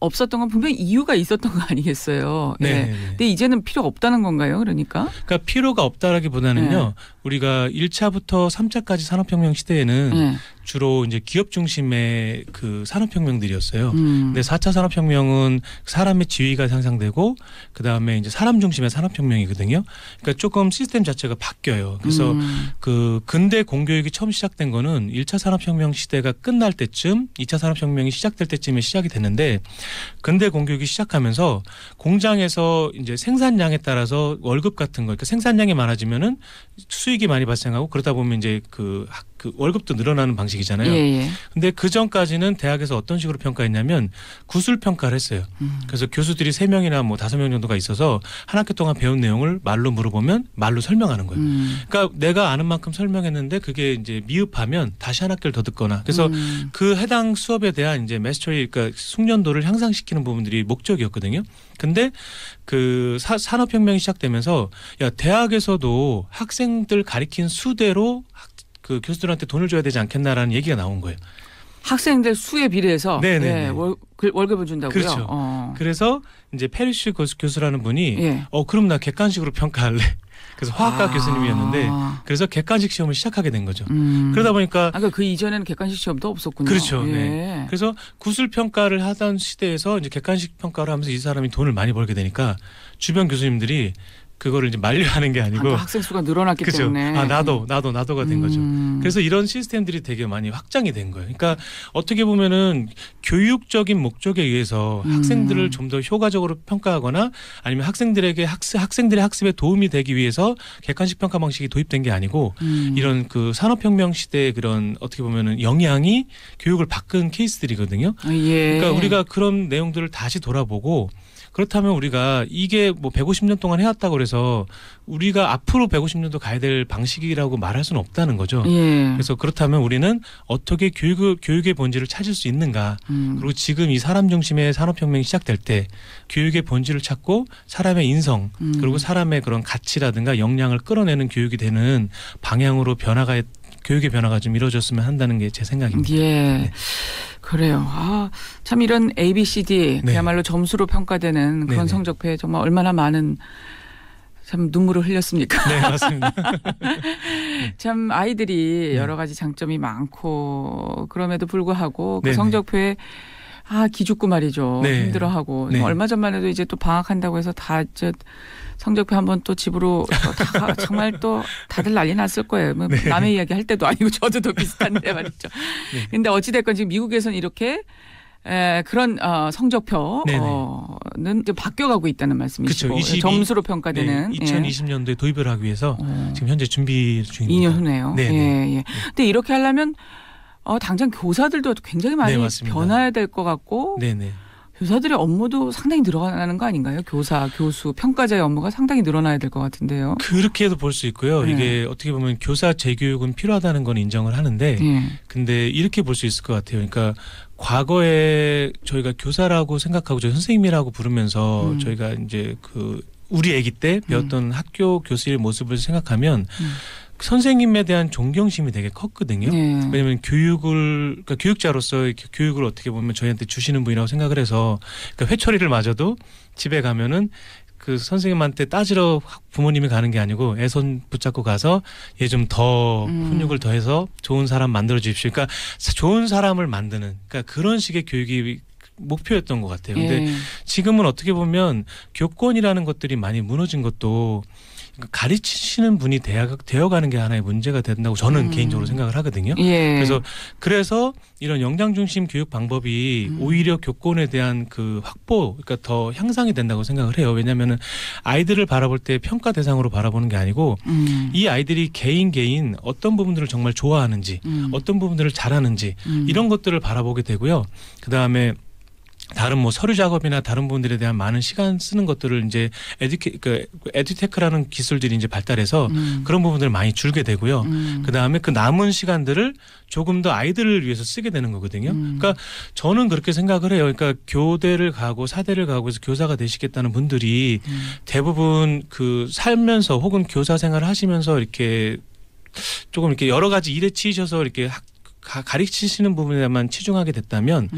없었던 건 분명히 이유가 있었던 거 아니겠어요. 네. 근데 이제는 필요 없다는 건가요? 그러니까 필요가 없다라기보다는요. 우리가 1차부터 3차까지 산업혁명 시대에는 주로 이제 기업 중심의 그 산업혁명들이었어요. 근데 4차 산업혁명은 사람의 지위가 향상되고 그 다음에 이제 사람 중심의 산업혁명이거든요. 그러니까 조금 시스템 자체가 바뀌어요. 그래서 그 근대 공교육이 처음 시작된 거는 1차 산업혁명 시대가 끝날 때쯤 2차 산업혁명이 시작될 때쯤에 시작이 됐는데 근대 공교육이 시작하면서 공장에서 이제 생산량에 따라서 월급 같은 거, 그러니까 생산량이 많아지면은 수익이 많이 발생하고 그러다 보면 이제 그 월급도 늘어나는 방식이잖아요. 근데 그 전까지는 대학에서 어떤 식으로 평가했냐면 구술 평가를 했어요. 그래서 교수들이 3명이나 뭐 5명 정도가 있어서 한 학기 동안 배운 내용을 말로 물어보면 말로 설명하는 거예요. 그러니까 내가 아는 만큼 설명했는데 그게 이제 미흡하면 다시 한 학기를 더 듣거나 그래서 그 해당 수업에 대한 이제 마스터리 그러니까 숙련도를 향상시키는 부분들이 목적이었거든요. 근데 그 산업혁명이 시작되면서 야 대학에서도 학생들 가리킨 수대로 그 교수들한테 돈을 줘야 되지 않겠나라는 얘기가 나온 거예요. 학생들 수에 비례해서 월급을 준다고요? 그렇죠. 그래서 이제 페리쉬 교수라는 분이 그럼 나 객관식으로 평가할래. 그래서 화학과 교수님이었는데 그래서 객관식 시험을 시작하게 된 거죠. 그러다 보니까 그 이전에는 객관식 시험도 없었군요. 그렇죠. 네. 그래서 구술 평가를 하던 시대에서 이제 객관식 평가를 하면서 이 사람이 돈을 많이 벌게 되니까 주변 교수님들이 그거를 이제 만류하는 게 아니고 학생 수가 늘어났기 그렇죠. 때문에 나도가 된 거죠. 그래서 이런 시스템들이 되게 많이 확장이 된 거예요. 그러니까 어떻게 보면은 교육적인 목적에 의해서 학생들을 좀 더 효과적으로 평가하거나 아니면 학생들의 학습에 도움이 되기 위해서 객관식 평가 방식이 도입된 게 아니고 이런 그 산업혁명 시대의 그런 어떻게 보면은 영향이 교육을 바꾼 케이스들이거든요. 그러니까 우리가 그런 내용들을 다시 돌아보고 그렇다면 우리가 이게 뭐 150년 동안 해왔다고 그래서 우리가 앞으로 150년도 가야 될 방식이라고 말할 수는 없다는 거죠. 그래서 그렇다면 우리는 어떻게 교육의 본질을 찾을 수 있는가. 그리고 지금 이 사람 중심의 산업혁명이 시작될 때 교육의 본질을 찾고 사람의 인성 그리고 사람의 그런 가치라든가 역량을 끌어내는 교육이 되는 방향으로 교육의 변화가 좀 이루어졌으면 한다는 게 제 생각입니다. 네. 그래요. 참 이런 A, B, C, D 그야말로 점수로 평가되는 그런 성적표에 정말 얼마나 많은 참 눈물을 흘렸습니까? 네, 맞습니다. 참 아이들이 여러 가지 장점이 많고 그럼에도 불구하고 그 성적표에 기죽고 말이죠. 힘들어하고 얼마 전만 해도 이제 또 방학한다고 해서 다 성적표 한번 또 집으로 정말 또 다들 난리 났을 거예요. 뭐 남의 이야기 할 때도 아니고 저도 더 비슷한데 말이죠. 근데 어찌됐건 지금 미국에서는 이렇게 그런 성적표는 이제 바뀌어가고 있다는 말씀이시고 그렇죠. 점수로 평가되는 2020년도에 도입을 하기 위해서 지금 현재 준비 중입니다. 2년 후네요. 근데 이렇게 하려면 당장 교사들도 굉장히 많이 네, 맞습니다. 변화해야 될 것 같고 네네. 교사들의 업무도 상당히 늘어나는 거 아닌가요? 교사, 교수, 평가자의 업무가 상당히 늘어나야 될 것 같은데요. 그렇게도 볼 수 있고요. 네. 이게 어떻게 보면 교사 재교육은 필요하다는 건 인정을 하는데 예. 근데 이렇게 볼 수 있을 것 같아요. 그러니까 과거에 저희가 교사라고 생각하고 저희 선생님이라고 부르면서 저희가 이제 그 우리 아기 때 배웠던 학교 교수의 모습을 생각하면 선생님에 대한 존경심이 되게 컸거든요. 네. 왜냐하면 그러니까 교육자로서 교육을 어떻게 보면 저희한테 주시는 분이라고 생각을 해서 그러니까 회초리를 맞아도 집에 가면은 그 선생님한테 따지러 부모님이 가는 게 아니고 애 손 붙잡고 가서 얘 좀 더 훈육을 더해서 좋은 사람 만들어 주십시오. 그러니까 좋은 사람을 만드는 그러니까 그런 식의 교육이 목표였던 것 같아요. 근데 예. 지금은 어떻게 보면 교권이라는 것들이 많이 무너진 것도 가르치시는 분이 되어가는 게 하나의 문제가 된다고 저는 개인적으로 생각을 하거든요. 예. 그래서 이런 역량 중심 교육 방법이 오히려 교권에 대한 그 확보, 그러니까 더 향상이 된다고 생각을 해요. 왜냐하면은 아이들을 바라볼 때 평가 대상으로 바라보는 게 아니고 이 아이들이 개인 어떤 부분들을 정말 좋아하는지, 어떤 부분들을 잘하는지 이런 것들을 바라보게 되고요. 그 다음에 다른 뭐 서류 작업이나 다른 부분들에 대한 많은 시간 쓰는 것들을 이제 에듀테크라는 기술들이 이제 발달해서 그런 부분들을 많이 줄게 되고요. 그 다음에 그 남은 시간들을 조금 더 아이들을 위해서 쓰게 되는 거거든요. 그러니까 저는 그렇게 생각을 해요. 그러니까 교대를 가고 사대를 가고 해서 교사가 되시겠다는 분들이 대부분 그 살면서 혹은 교사 생활을 하시면서 이렇게 조금 이렇게 여러 가지 일에 치이셔서 이렇게 가르치시는 부분에만 치중하게 됐다면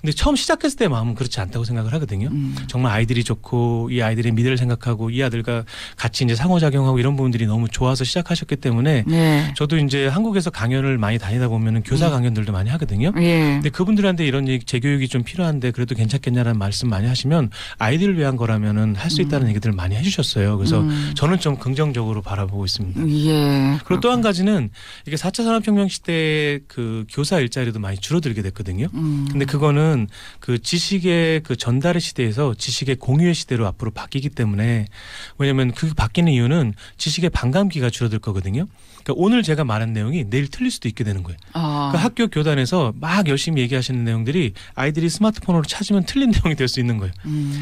근데 처음 시작했을 때 마음은 그렇지 않다고 생각을 하거든요. 정말 아이들이 좋고 이 아이들의 미래를 생각하고 이 아들과 같이 이제 상호작용하고 이런 부분들이 너무 좋아서 시작하셨기 때문에 네. 저도 이제 한국에서 강연을 많이 다니다 보면은 교사 강연들도 많이 하거든요. 예. 근데 그분들한테 이런 재교육이 좀 필요한데 그래도 괜찮겠냐라는 말씀 많이 하시면 아이들을 위한 거라면은 할 수 있다는 얘기들을 많이 해주셨어요. 그래서 저는 좀 긍정적으로 바라보고 있습니다. 예. 그리고 또 한 가지는 이게 4차 산업혁명 시대에 그 교사 일자리도 많이 줄어들게 됐거든요. 근데 그거는 그 지식의 그 전달의 시대에서 지식의 공유의 시대로 앞으로 바뀌기 때문에 왜냐하면 그 바뀌는 이유는 지식의 반감기가 줄어들 거거든요. 그러니까 오늘 제가 말한 내용이 내일 틀릴 수도 있게 되는 거예요. 그러니까 학교 교단에서 막 열심히 얘기하시는 내용들이 아이들이 스마트폰으로 찾으면 틀린 내용이 될 수 있는 거예요.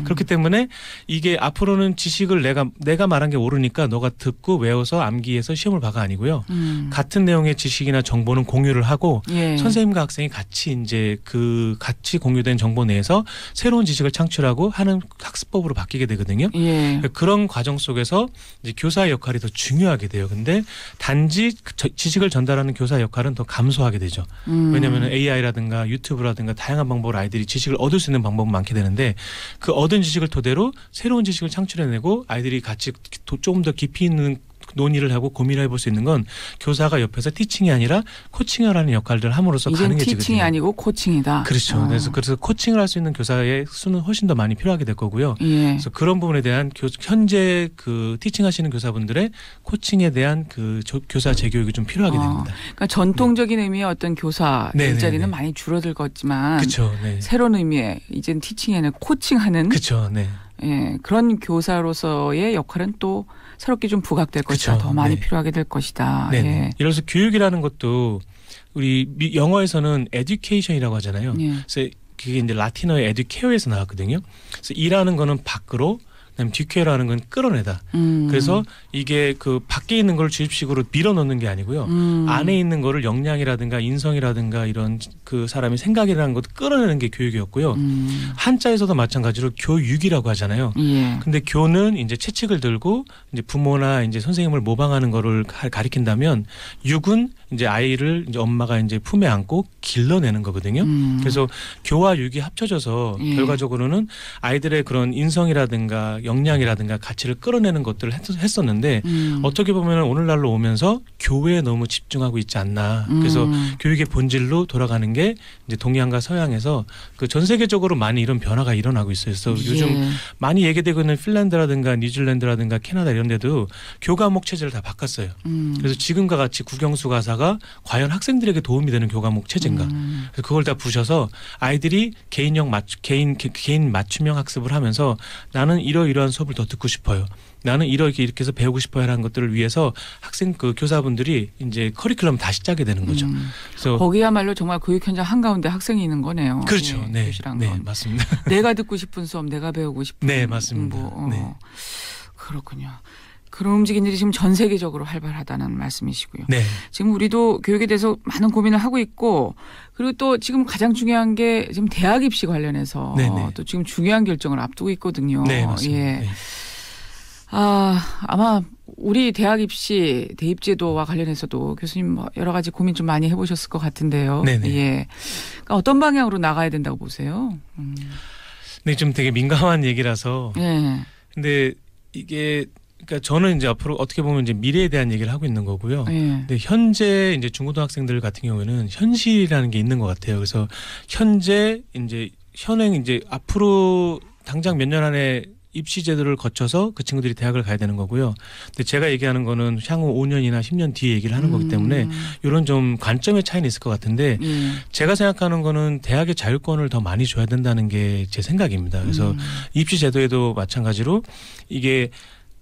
그렇기 때문에 이게 앞으로는 지식을 내가 말한 게 옳으니까 너가 듣고 외워서 암기해서 시험을 봐가 아니고요. 같은 내용의 지식이나 정보는 공유를 하고 예. 선생님과 학생이 같이 이제 그 같이 공유된 정보 내에서 새로운 지식을 창출하고 하는 학습법으로 바뀌게 되거든요. 예. 그러니까 그런 과정 속에서 이제 교사의 역할이 더 중요하게 돼요. 근데 단지 지식을 전달하는 교사의 역할은 더 감소하게 되죠. 왜냐하면 AI라든가 유튜브라든가 다양한 방법으로 아이들이 지식을 얻을 수 있는 방법은 많게 되는데 그 얻은 지식을 토대로 새로운 지식을 창출해내고 아이들이 같이 조금 더 깊이 있는 논의를 하고 고민을 해볼 수 있는 건 교사가 옆에서 티칭이 아니라 코칭을 하는 역할들을 함으로써 이젠 가능해지거든요. 티칭이 아니고 코칭이다. 그렇죠. 그래서 코칭을 할 수 있는 교사의 수는 훨씬 더 많이 필요하게 될 거고요. 예. 그래서 그런 부분에 대한 현재 그 티칭하시는 교사분들의 코칭에 대한 그 교사 재교육이 좀 필요하게 됩니다. 그러니까 전통적인 의미의 어떤 교사 일자리는 네네네. 많이 줄어들겠지만 그렇죠. 네. 새로운 의미의 이젠 티칭이 아니라 코칭하는 그렇죠. 네. 예, 그런 교사로서의 역할은 또 새롭게 좀 부각될 것이다. 그쵸, 더 많이 네. 필요하게 될 것이다. 네. 예. 이래서 교육이라는 것도 우리 영어에서는 education이라고 하잖아요. 예. 그래서 그게 이제 라틴어의 educare에서 나왔거든요. 그래서 일하는 거는 밖으로, 그다음에 디케어라는 건 끌어내다. 그래서 이게 그 밖에 있는 걸 주입식으로 밀어넣는 게 아니고요. 안에 있는 거를 역량이라든가 인성이라든가 이런 그 사람의 생각이라는 것도 끌어내는 게 교육이었고요. 한자에서도 마찬가지로 교육이라고 하잖아요. 예. 근데 교는 이제 채찍을 들고 이제 부모나 이제 선생님을 모방하는 거를 가리킨다면 육은 이제 아이를 이제 엄마가 이제 품에 안고 길러내는 거거든요. 그래서 교와 육이 합쳐져서 예. 결과적으로는 아이들의 그런 인성이라든가 역량이라든가 가치를 끌어내는 것들을 했었는데 어떻게 보면 오늘날로 오면서 교회에 너무 집중하고 있지 않나. 그래서 교육의 본질로 돌아가는 게 이제 동양과 서양에서 그 전 세계적으로 많이 이런 변화가 일어나고 있어요. 그래서 요즘 예. 많이 얘기되고 있는 핀란드라든가 뉴질랜드라든가 캐나다 이런 데도 교과목 체제를 다 바꿨어요. 그래서 지금과 같이 국영수 가사가 과연 학생들에게 도움이 되는 교과목 체제인가. 그래서 그걸 다 부셔서 아이들이 개인 맞춤형 학습을 하면서 나는 이러이러한 이러한 수업을 더 듣고 싶어요. 나는 이렇게 해서 배우고 싶어요라는 것들을 위해서 학생 교사분들이 이제 커리큘럼 다시 짜게 되는 거죠. 그래서 거기야말로 정말 교육 현장 한가운데 학생이 있는 거네요. 그렇죠. 예, 네, 네, 건. 맞습니다. 내가 듣고 싶은 수업, 내가 배우고 싶은 네, 맞습니다. 공부. 네. 그렇군요. 그런 움직임들이 지금 전 세계적으로 활발하다는 말씀이시고요. 네. 지금 우리도 교육에 대해서 많은 고민을 하고 있고 그리고 또 지금 가장 중요한 게 지금 대학 입시 관련해서 네네. 또 지금 중요한 결정을 앞두고 있거든요. 네, 맞습니다. 예. 네. 아마 우리 대학 입시 대입제도와 관련해서도 교수님 뭐 여러 가지 고민 좀 많이 해보셨을 것 같은데요. 네네. 예. 그러니까 어떤 방향으로 나가야 된다고 보세요? 네, 좀 되게 민감한 얘기라서. 예. 근데 이게 그러니까 저는 이제 앞으로 어떻게 보면 이제 미래에 대한 얘기를 하고 있는 거고요. 예. 근데 현재 이제 중고등학생들 같은 경우에는 현실이라는 게 있는 것 같아요. 그래서 현재 이제 현행 이제 앞으로 당장 몇 년 안에 입시 제도를 거쳐서 그 친구들이 대학을 가야 되는 거고요. 근데 제가 얘기하는 거는 향후 5년이나 10년 뒤에 얘기를 하는 거기 때문에 이런 좀 관점의 차이는 있을 것 같은데 제가 생각하는 거는 대학의 자율권을 더 많이 줘야 된다는 게 제 생각입니다. 그래서 입시 제도에도 마찬가지로 이게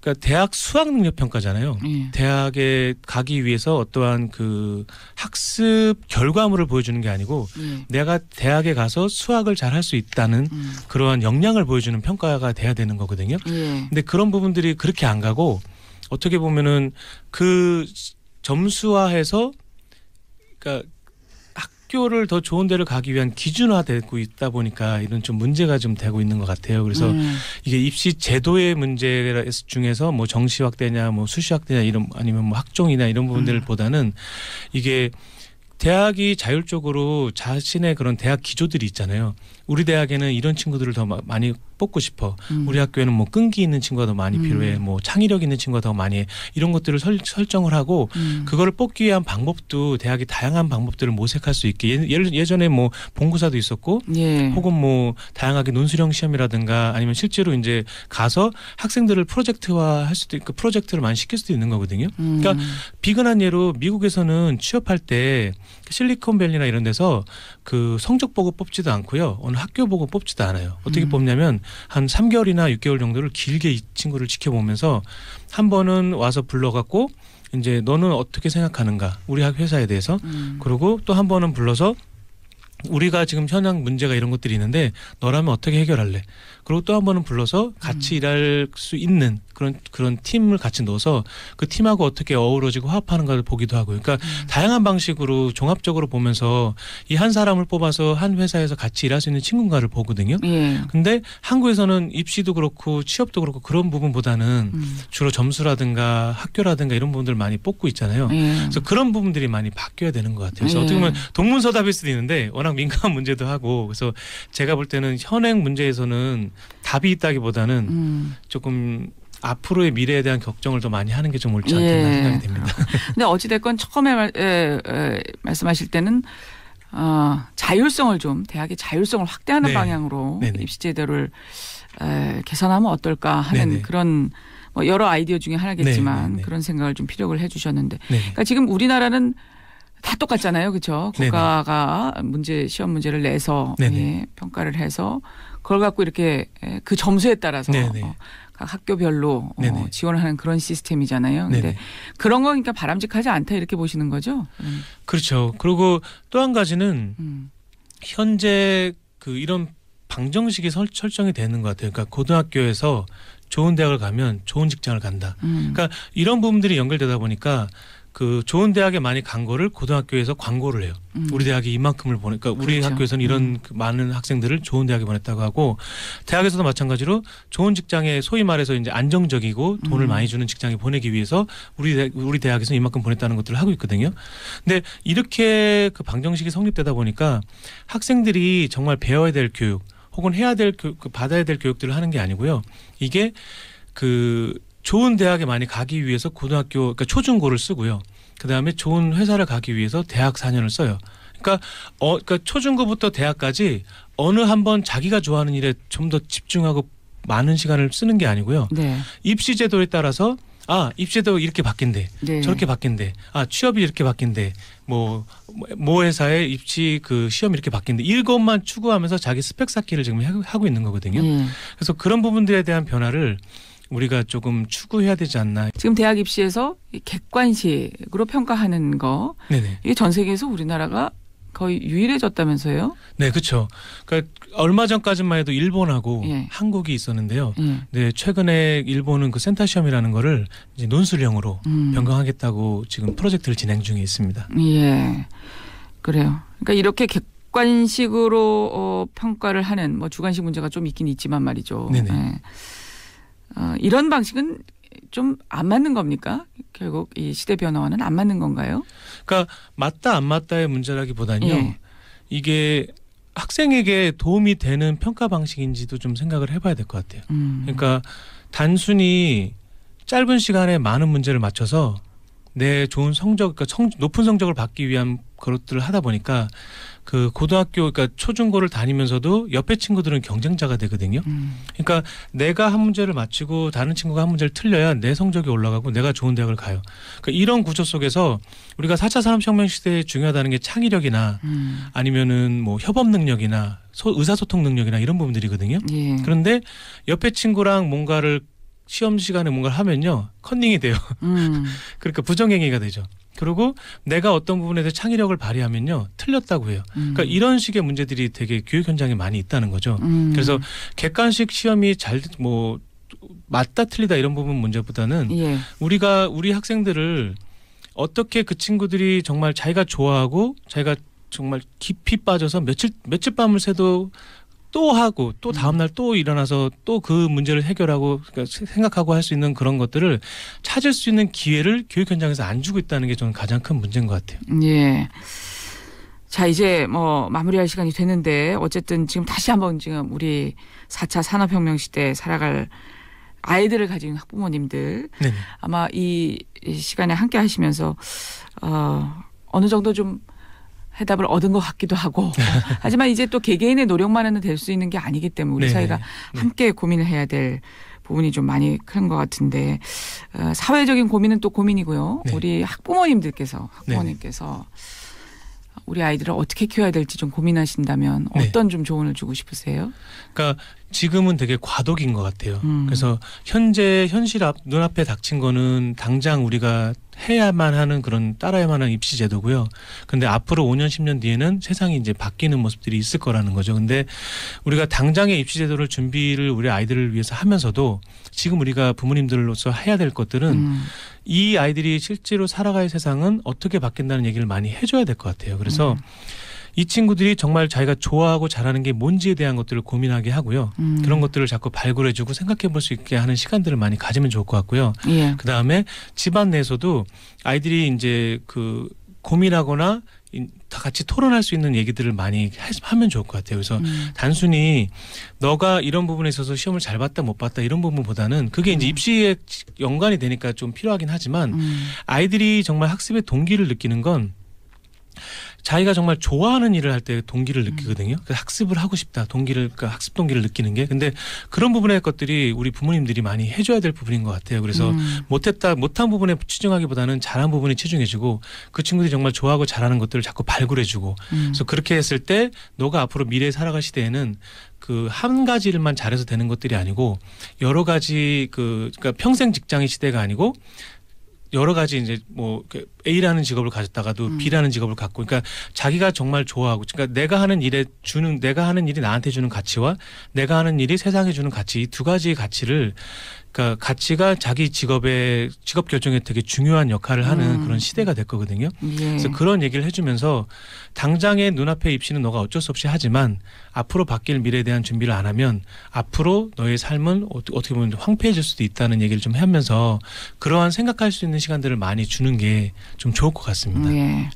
그러니까 대학 수학 능력 평가잖아요. 대학에 가기 위해서 어떠한 그 학습 결과물을 보여주는 게 아니고 내가 대학에 가서 수학을 잘 할 수 있다는 그러한 역량을 보여주는 평가가 돼야 되는 거거든요. 근데 그런 부분들이 그렇게 안 가고 어떻게 보면은 그 점수화해서 그러니까 학교를 더 좋은 데를 가기 위한 기준화되고 있다 보니까 이런 좀 문제가 좀 되고 있는 것 같아요. 그래서 이게 입시 제도의 문제 중에서 뭐 정시 확대냐, 뭐 수시 확대냐 이런 아니면 뭐 학종이나 이런 부분들보다는 이게 대학이 자율적으로 자신의 그런 대학 기조들이 있잖아요. 우리 대학에는 이런 친구들을 더 많이 뽑고 싶어. 우리 학교에는 뭐 끈기 있는 친구가 더 많이 필요해. 뭐 창의력 있는 친구가 더 많이 해. 이런 것들을 설정을 하고 그거를 뽑기 위한 방법도 대학이 다양한 방법들을 모색할 수 있게 예전에 뭐 본고사도 있었고 혹은 뭐 다양하게 논술형 시험이라든가 아니면 실제로 이제 가서 학생들을 프로젝트화 할 수도 있고 프로젝트를 많이 시킬 수도 있는 거거든요. 그러니까 비근한 예로 미국에서는 취업할 때 실리콘밸리나 이런 데서 그 성적 보고 뽑지도 않고요. 어느 학교 보고 뽑지도 않아요. 어떻게 뽑냐면 한 3개월이나 6개월 정도를 길게 이 친구를 지켜보면서 한 번은 와서 불러갖고 이제 너는 어떻게 생각하는가 우리 회사에 대해서 그리고 또 한 번은 불러서 우리가 지금 현황 문제가 이런 것들이 있는데 너라면 어떻게 해결할래? 그리고 또 한 번은 불러서 같이 일할 수 있는 그런 팀을 같이 넣어서 그 팀하고 어떻게 어우러지고 화합하는가를 보기도 하고 그러니까 다양한 방식으로 종합적으로 보면서 이 한 사람을 뽑아서 한 회사에서 같이 일할 수 있는 친구인가를 보거든요. 근데 한국에서는 입시도 그렇고 취업도 그렇고 그런 부분보다는 주로 점수라든가 학교라든가 이런 부분들을 많이 뽑고 있잖아요. 그래서 그런 부분들이 많이 바뀌어야 되는 것 같아요. 그래서 어떻게 보면 동문서답일 수도 있는데 워낙 민감한 문제도 하고 그래서 제가 볼 때는 현행 문제에서는 답이 있다기보다는 조금 앞으로의 미래에 대한 걱정을 더 많이 하는 게 좀 옳지 않겠나 생각이 됩니다. 근데 어찌됐건 처음에 말씀하실 때는 자율성을 좀 대학의 자율성을 확대하는 방향으로 입시 제도를 개선하면 어떨까 하는 그런 뭐 여러 아이디어 중에 하나겠지만 그런 생각을 좀 피력을 해 주셨는데 그러니까 지금 우리나라는 다 똑같잖아요. 그렇죠? 국가가 시험 문제를 내서 평가를 해서 그걸 갖고 이렇게 그 점수에 따라서 각 학교별로 지원을 하는 그런 시스템이잖아요. 근데 그런 거 그러니까 바람직하지 않다 이렇게 보시는 거죠? 그렇죠. 그리고 또 한 가지는 현재 그 이런 방정식이 설정이 되는 것 같아요. 그러니까 고등학교에서 좋은 대학을 가면 좋은 직장을 간다. 그러니까 이런 부분들이 연결되다 보니까 그 좋은 대학에 많이 간 거를 고등학교에서 광고를 해요. 우리 대학이 이만큼을 보내니까 우리 학교에서는 이런 그 많은 학생들을 좋은 대학에 보냈다고 하고 대학에서도 마찬가지로 좋은 직장에 소위 말해서 이제 안정적이고 돈을 많이 주는 직장에 보내기 위해서 우리 대학에서 이만큼 보냈다는 것들을 하고 있거든요. 근데 이렇게 그 방정식이 성립되다 보니까 학생들이 정말 배워야 될 교육 혹은 해야 될 받아야 될 교육들을 하는 게 아니고요. 이게 그 좋은 대학에 많이 가기 위해서 고등학교, 그러니까 초중고를 쓰고요. 그 다음에 좋은 회사를 가기 위해서 대학 4년을 써요. 그러니까 초중고부터 대학까지 어느 한번 자기가 좋아하는 일에 좀 더 집중하고 많은 시간을 쓰는 게 아니고요. 입시 제도에 따라서 입시제도 이렇게 바뀐대. 네. 저렇게 바뀐대. 취업이 이렇게 바뀐대. 모 회사의 입시 그 시험이 이렇게 바뀐대. 이것만 추구하면서 자기 스펙 쌓기를 지금 하고 있는 거거든요. 그래서 그런 부분들에 대한 변화를 우리가 조금 추구해야 되지 않나. 지금 대학 입시에서 객관식으로 평가하는 거. 네네. 이게 전 세계에서 우리나라가 거의 유일해졌다면서요? 네, 그렇죠. 그러니까 얼마 전까지만 해도 일본하고 예. 한국이 있었는데요. 예. 네, 최근에 일본은 그 센터 시험이라는 거를 이제 논술형으로 변경하겠다고 지금 프로젝트를 진행 중에 있습니다. 예, 그래요. 그러니까 이렇게 객관식으로 평가를 하는 뭐 주관식 문제가 좀 있긴 있지만 말이죠. 네네. 예. 이런 방식은 좀 안 맞는 겁니까? 결국 이 시대 변화와는 안 맞는 건가요? 그러니까 맞다 안 맞다의 문제라기보다는요. 예. 이게 학생에게 도움이 되는 평가 방식인지도 좀 생각을 해봐야 될 것 같아요. 그러니까 단순히 짧은 시간에 많은 문제를 맞춰서 내 좋은 성적, 그러니까 높은 성적을 받기 위한 것들을 하다 보니까 그 고등학교, 그러니까 초중고를 다니면서도 옆에 친구들은 경쟁자가 되거든요. 그러니까 내가 한 문제를 맞히고 다른 친구가 한 문제를 틀려야 내 성적이 올라가고 내가 좋은 대학을 가요. 그러니까 이런 구조 속에서 우리가 4차 산업혁명 시대에 중요하다는 게 창의력이나 아니면은 뭐 협업 능력이나 의사소통 능력이나 이런 부분들이거든요. 예. 그런데 옆에 친구랑 뭔가를 시험 시간에 뭔가를 하면요 컨닝이 돼요. 그러니까 부정행위가 되죠. 그리고 내가 어떤 부분에 대해 창의력을 발휘하면요 틀렸다고 해요. 그러니까 이런 식의 문제들이 되게 교육 현장에 많이 있다는 거죠. 그래서 객관식 시험이 뭐 맞다 틀리다 이런 부분 문제보다는 예. 우리 학생들을 어떻게 그 친구들이 정말 자기가 좋아하고 자기가 정말 깊이 빠져서 며칠 밤을 새도 또 하고 또 다음날 또 일어나서 또 그 문제를 해결하고 그러니까 생각하고 할 수 있는 그런 것들을 찾을 수 있는 기회를 교육 현장에서 안 주고 있다는 게 저는 가장 큰 문제인 것 같아요. 예. 자, 이제 뭐 마무리할 시간이 되는데 어쨌든 지금 다시 한번 지금 우리 4차 산업혁명 시대에 살아갈 아이들을 가진 학부모님들 네네. 아마 이 시간에 함께 하시면서 어느 정도 좀 해답을 얻은 것 같기도 하고 하지만 이제 또 개개인의 노력만은 될 수 있는 게 아니기 때문에 우리 네네. 사회가 함께 고민을 해야 될 부분이 좀 많이 큰 것 같은데 사회적인 고민은 또 고민이고요. 네. 우리 학부모님께서 우리 아이들을 어떻게 키워야 될지 좀 고민하신다면 네. 어떤 좀 조언을 주고 싶으세요? 그러니까 지금은 되게 과도기인 것 같아요. 그래서 현재 눈앞에 닥친 거는 당장 우리가 해야만 하는 그런 따라야만 하는 입시 제도고요. 근데 앞으로 5년 10년 뒤에는 세상이 이제 바뀌는 모습들이 있을 거라는 거죠. 근데 우리가 당장의 입시 제도를 준비를 우리 아이들을 위해서 하면서도 지금 우리가 부모님들로서 해야 될 것들은 이 아이들이 실제로 살아갈 세상은 어떻게 바뀐다는 얘기를 많이 해줘야 될 것 같아요. 그래서 이 친구들이 정말 자기가 좋아하고 잘하는 게 뭔지에 대한 것들을 고민하게 하고요. 그런 것들을 자꾸 발굴해주고 생각해 볼 수 있게 하는 시간들을 많이 가지면 좋을 것 같고요. 예. 그 다음에 집안 내에서도 아이들이 이제 그 고민하거나 다 같이 토론할 수 있는 얘기들을 많이 하면 좋을 것 같아요. 그래서 단순히 너가 이런 부분에 있어서 시험을 잘 봤다 못 봤다 이런 부분보다는 그게 이제 입시에 연관이 되니까 좀 필요하긴 하지만 아이들이 정말 학습의 동기를 느끼는 건 자기가 정말 좋아하는 일을 할 때 동기를 느끼거든요. 그래서 학습을 하고 싶다. 그러니까 학습 동기를 느끼는 게. 근데 그런 부분의 것들이 우리 부모님들이 많이 해줘야 될 부분인 것 같아요. 그래서 못한 부분에 치중하기보다는 잘한 부분에 치중해주고 그 친구들이 정말 좋아하고 잘하는 것들을 자꾸 발굴해주고 그래서 그렇게 했을 때 너가 앞으로 미래에 살아갈 시대에는 그 한 가지 일만 잘해서 되는 것들이 아니고 여러 가지 그러니까 평생 직장의 시대가 아니고 여러 가지 이제 뭐 A라는 직업을 가졌다가도 B라는 직업을 갖고 그러니까 자기가 정말 좋아하고 그러니까 내가 하는 일이 나한테 주는 가치와 내가 하는 일이 세상에 주는 가치 이 두 가지의 가치를 그러니까 가치가 자기 직업 결정에 되게 중요한 역할을 하는 그런 시대가 될 거거든요. 예. 그래서 그런 얘기를 해주면서 당장의 눈앞의 입시는 너가 어쩔 수 없이 하지만 앞으로 바뀔 미래에 대한 준비를 안 하면 앞으로 너의 삶은 어떻게 보면 황폐해질 수도 있다는 얘기를 좀 하면서 그러한 생각할 수 있는 시간들을 많이 주는 게 좀 좋을 것 같습니다. 예.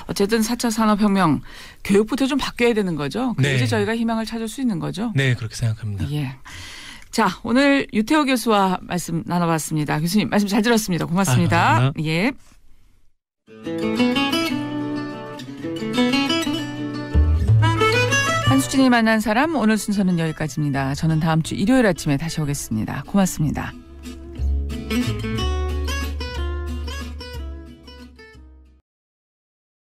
어쨌든 4차 산업혁명 교육부터 좀 바뀌어야 되는 거죠. 그래야지 네. 저희가 희망을 찾을 수 있는 거죠. 네, 그렇게 생각합니다. 예. 자, 오늘 유태호 교수와 말씀 나눠봤습니다. 교수님 말씀 잘 들었습니다. 고맙습니다. 감사합니다. 예. 한수진이 만난 사람 오늘 순서는 여기까지입니다. 저는 다음 주 일요일 아침에 다시 오겠습니다. 고맙습니다.